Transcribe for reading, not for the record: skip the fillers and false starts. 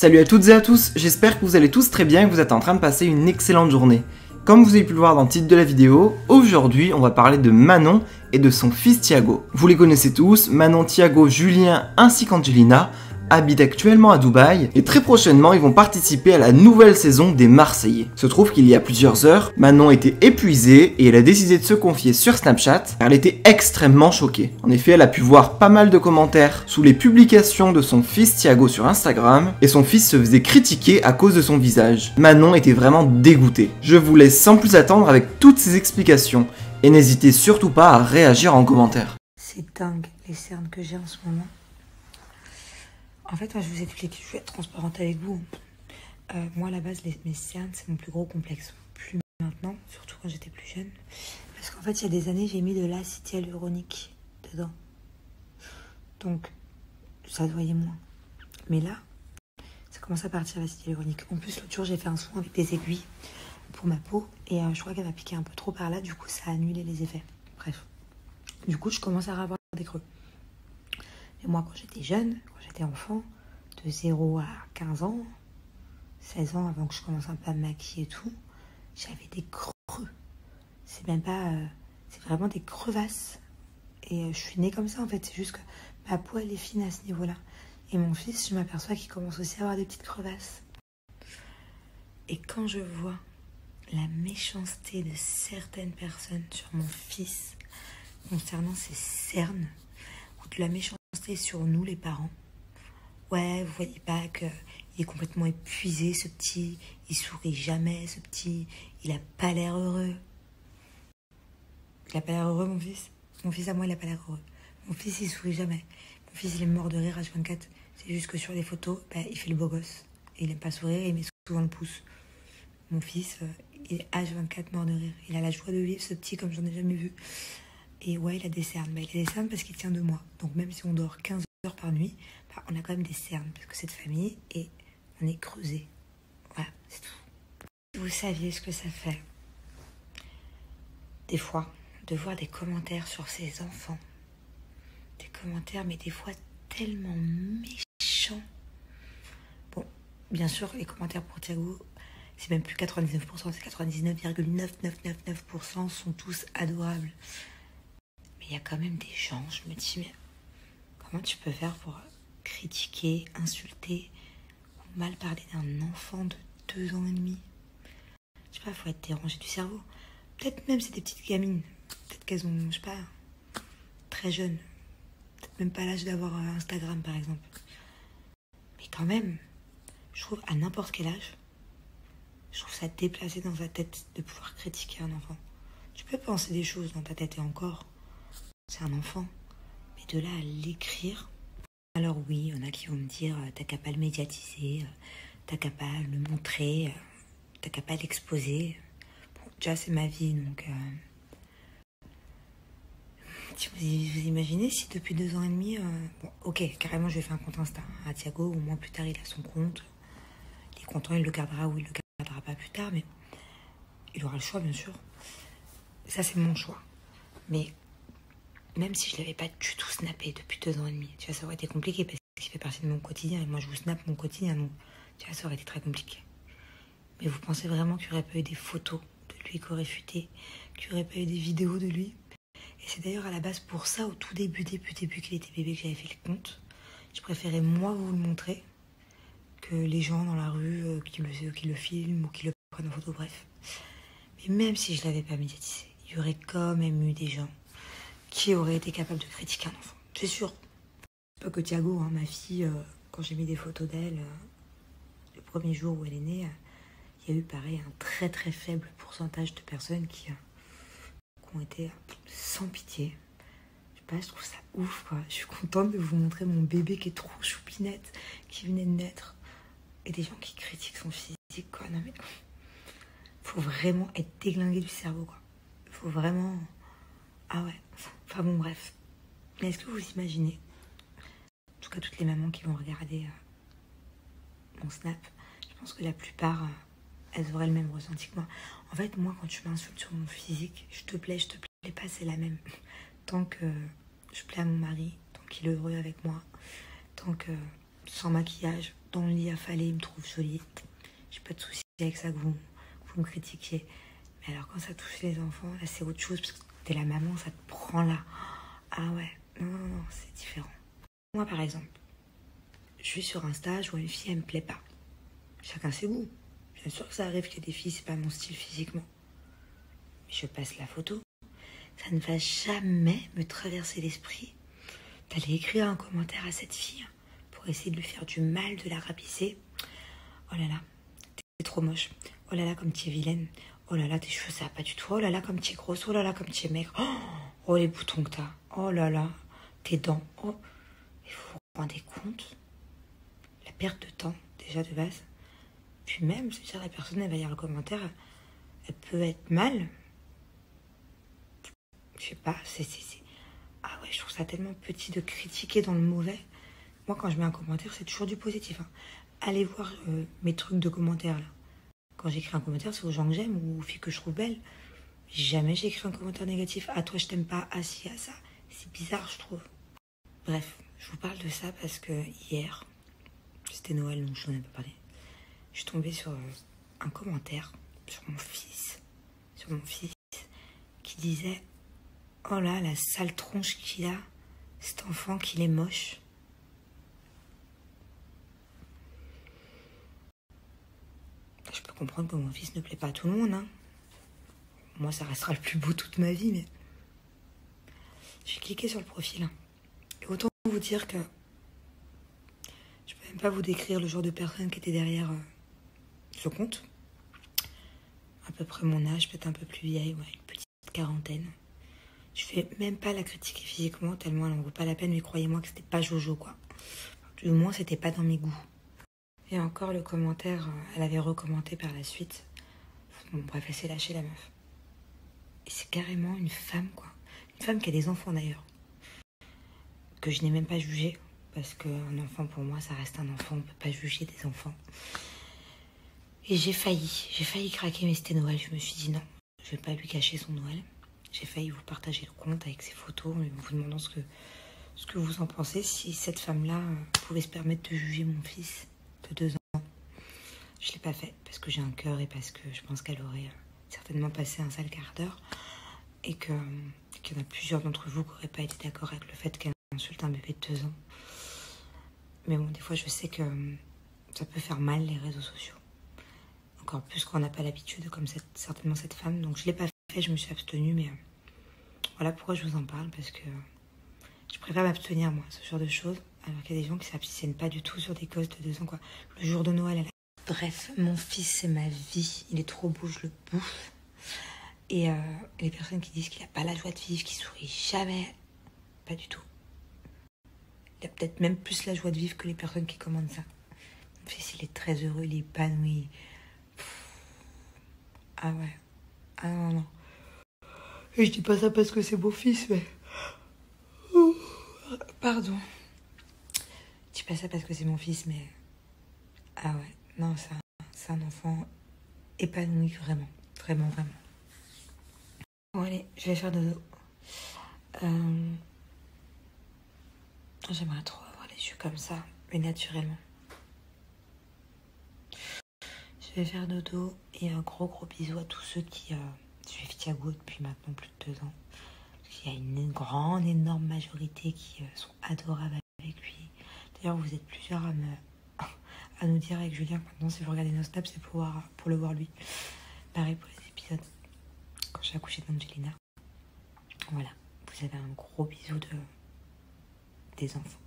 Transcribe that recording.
Salut à toutes et à tous, j'espère que vous allez tous très bien et que vous êtes en train de passer une excellente journée. Comme vous avez pu le voir dans le titre de la vidéo, aujourd'hui on va parler de Manon et de son fils Thiago. Vous les connaissez tous, Manon, Thiago, Julien ainsi qu'Angelina habitent actuellement à Dubaï et très prochainement ils vont participer à la nouvelle saison des Marseillais. Se trouve qu'il y a plusieurs heures, Manon était épuisée et elle a décidé de se confier sur Snapchat car elle était extrêmement choquée. En effet, elle a pu voir pas mal de commentaires sous les publications de son fils Thiago sur Instagram et son fils se faisait critiquer à cause de son visage. Manon était vraiment dégoûtée. Je vous laisse sans plus attendre avec toutes ces explications et n'hésitez surtout pas à réagir en commentaire. C'est dingue les cernes que j'ai en ce moment. En fait, moi, je vous explique, je vais être transparente avec vous. Moi, à la base, mes cernes, c'est mon plus gros complexe. Plus maintenant, surtout quand j'étais plus jeune. Parce qu'en fait, il y a des années, j'ai mis de l'acide hyaluronique dedans. Donc, ça se voyait moins. Mais là, ça commence à partir l'acide hyaluronique. En plus, l'autre jour, j'ai fait un soin avec des aiguilles pour ma peau. Et je crois qu'elle m'a piqué un peu trop par là. Du coup, ça a annulé les effets. Bref. Du coup, je commence à avoir des creux. Et moi, quand j'étais jeune, quand j'étais enfant, de 0 à 15 ans, 16 ans, avant que je commence un peu à me maquiller et tout, j'avais des creux. C'est même pas... c'est vraiment des crevasses. Et je suis née comme ça, en fait. C'est juste que ma peau, elle est fine à ce niveau-là. Et mon fils, je m'aperçois qu'il commence aussi à avoir des petites crevasses. Et quand je vois la méchanceté de certaines personnes sur mon fils concernant ses cernes, ou de la méchanceté sur nous les parents. Ouais, vous voyez pas qu'il est complètement épuisé ce petit, il sourit jamais ce petit, il a pas l'air heureux. Il a pas l'air heureux mon fils. Mon fils à moi il a pas l'air heureux. Mon fils il sourit jamais. Mon fils il est mort de rire H24. C'est juste que sur les photos, il fait le beau gosse. Et il aime pas sourire et il met souvent le pouce. Mon fils il est H24 mort de rire. Il a la joie de vivre ce petit comme j'en ai jamais vu. Et ouais, il a des cernes. Il a des cernes parce qu'il tient de moi. Donc même si on dort 15 heures par nuit, on a quand même des cernes. Parce que c'est de famille et on est creusé. Voilà, c'est tout. Si vous saviez ce que ça fait, des fois, de voir des commentaires sur ses enfants. Des commentaires, mais des fois tellement méchants. Bon, bien sûr, les commentaires pour Thiago, c'est même plus 99%, c'est 99,9999% sont tous adorables. Il y a quand même des gens, je me dis, mais comment tu peux faire pour critiquer, insulter ou mal parler d'un enfant de 2 ans et demi? Je sais pas, il faut être dérangé du cerveau. Peut-être même c'est des petites gamines. Peut-être qu'elles ont, je sais pas, très jeunes. Peut-être même pas l'âge d'avoir Instagram par exemple. Mais quand même, je trouve à n'importe quel âge, je trouve ça déplacé dans sa tête de pouvoir critiquer un enfant. Tu peux penser des choses dans ta tête et encore. C'est un enfant. Mais de là à l'écrire... Alors oui, il y en a qui vont me dire, t'as qu'à pas le médiatiser, t'as qu'à pas le montrer, t'as qu'à pas l'exposer. Bon, déjà c'est ma vie, donc... Vous imaginez si depuis 2 ans et demi... bon, ok, carrément je vais faire un compte Insta à Thiago, au moins plus tard il a son compte. Il est content, il le gardera ou il le gardera pas plus tard, mais il aura le choix bien sûr. Ça c'est mon choix. Mais... même si je ne l'avais pas du tout snappé depuis 2 ans et demi, tu vois, ça aurait été compliqué parce qu'il fait partie de mon quotidien et moi je vous snappe mon quotidien, donc tu vois, ça aurait été très compliqué. Mais vous pensez vraiment qu'il n'y aurait pas eu des photos de lui qui auraient fuité, qu'il n'y aurait pas eu des vidéos de lui? Et c'est d'ailleurs à la base pour ça, au tout début qu'il était bébé, que j'avais fait le compte. Je préférais moi vous le montrer que les gens dans la rue qui le filment ou qui le prennent en photo, bref. Mais même si je ne l'avais pas médiatisé, il y aurait quand même eu des gens qui aurait été capable de critiquer un enfant. C'est sûr. Pas que Thiago, hein, ma fille, quand j'ai mis des photos d'elle, le premier jour où elle est née, il y a eu pareil un très très faible pourcentage de personnes qui ont été sans pitié. Je sais pas, je trouve ça ouf quoi. Je suis contente de vous montrer mon bébé qui est trop choupinette, qui venait de naître. Et des gens qui critiquent son physique quoi. Non mais... faut vraiment être déglingué du cerveau quoi. Faut vraiment... ah ouais, enfin bon bref. Mais est-ce que vous imaginez, en tout cas toutes les mamans qui vont regarder mon snap, je pense que la plupart, elles auraient le même ressenti que moi. En fait, moi quand tu m'insultes sur mon physique, je te plais pas, c'est la même. Tant que je plais à mon mari, tant qu'il est heureux avec moi, tant que sans maquillage, dans le lit affalé, il me trouve jolie. J'ai pas de souci avec ça que vous me critiquiez. Mais alors quand ça touche les enfants, là c'est autre chose, parce que t'es la maman, ça te prend là. Ah ouais, non, c'est différent. Moi par exemple, je suis sur Insta, je vois une fille, elle me plaît pas. Chacun ses goûts. Bien sûr que ça arrive qu'il y ait des filles, c'est pas mon style physiquement. Mais je passe la photo. Ça ne va jamais me traverser l'esprit d'aller écrire un commentaire à cette fille pour essayer de lui faire du mal, de la rabaisser. Oh là là, t'es trop moche. Oh là là, comme tu es vilaine. Oh là là, tes cheveux, ça va pas du tout. Oh là là, comme tu es grosse. Oh là là, comme tu es maigre. Oh, les boutons que t'as. Oh là là, tes dents. Oh, et vous vous rendez compte? La perte de temps, déjà de base. Puis même, c'est-à-dire la personne, elle va lire le commentaire, elle peut être mal. Je sais pas, Ah ouais, je trouve ça tellement petit de critiquer dans le mauvais. Moi, quand je mets un commentaire, c'est toujours du positif. Hein. Allez voir mes trucs de commentaires, là. Quand j'écris un commentaire, c'est aux gens que j'aime ou aux filles que je trouve belles. Jamais j'écris un commentaire négatif. Ah, toi, je t'aime pas. Ah, si, ah, ça. C'est bizarre, je trouve. Bref, je vous parle de ça parce que hier, c'était Noël, donc je n'en ai pas parlé. Je suis tombée sur un commentaire sur mon fils, qui disait « Oh là, la sale tronche qu'il a, cet enfant qu'il est moche. » Je peux comprendre que mon fils ne plaît pas à tout le monde. Hein. Moi, ça restera le plus beau toute ma vie, mais... J'ai cliqué sur le profil. Hein. Et autant vous dire que... Je peux même pas vous décrire le genre de personne qui était derrière ce compte. À peu près mon âge, peut-être un peu plus vieille, ouais, une petite quarantaine. Je fais même pas la critiquer physiquement, tellement elle en vaut pas la peine, mais croyez-moi que c'était pas Jojo, quoi. Du moins, c'était pas dans mes goûts. Et encore le commentaire, elle avait recommenté par la suite. Bon, bref, elle s'est lâchée, la meuf. Et c'est carrément une femme, quoi. Une femme qui a des enfants, d'ailleurs. Que je n'ai même pas jugé. Parce qu'un enfant, pour moi, ça reste un enfant. On peut pas juger des enfants. Et j'ai failli craquer, mais c'était Noël. Je me suis dit non, je vais pas lui cacher son Noël. J'ai failli vous partager le compte avec ses photos, en vous demandant ce que vous en pensez, si cette femme-là pouvait se permettre de juger mon fils de 2 ans. Je l'ai pas fait, parce que j'ai un cœur et parce que je pense qu'elle aurait certainement passé un sale quart d'heure. Et qu'il y en a plusieurs d'entre vous qui n'auraient pas été d'accord avec le fait qu'elle insulte un bébé de 2 ans. Mais bon, des fois, je sais que ça peut faire mal, les réseaux sociaux. Encore plus quand on n'a pas l'habitude, comme certainement cette femme. Donc je l'ai pas fait, je me suis abstenue, mais voilà pourquoi je vous en parle, parce que je préfère m'abstenir, moi, ce genre de choses, alors qu'il y a des gens qui s'abstiennent pas du tout sur des gosses de 2 ans, quoi. Le jour de Noël, Bref, mon fils, c'est ma vie. Il est trop beau, je le bouffe. Et les personnes qui disent qu'il n'a pas la joie de vivre, qu'il sourit jamais, pas du tout. Il a peut-être même plus la joie de vivre que les personnes qui commandent ça. Mon fils, il est très heureux, il est épanoui. Ah ouais. Ah non. Et je dis pas ça parce que c'est mon fils, mais... Pardon. Je dis pas ça parce que c'est mon fils, mais... Ah ouais. Non, c'est un enfant épanoui, vraiment. Vraiment. Bon, allez, je vais faire dodo. J'aimerais trop avoir les yeux comme ça, mais naturellement. Je vais faire dodo et un gros bisou à tous ceux qui suivent Thiago depuis maintenant plus de 2 ans. Il y a une grande, énorme majorité qui sont adorables avec lui. D'ailleurs, vous êtes plusieurs à nous dire avec Julien, maintenant si vous regardez nos snaps, c'est pour le voir lui. Pareil pour les épisodes quand j'ai accouché d'Angelina. Voilà, vous avez un gros bisou des enfants.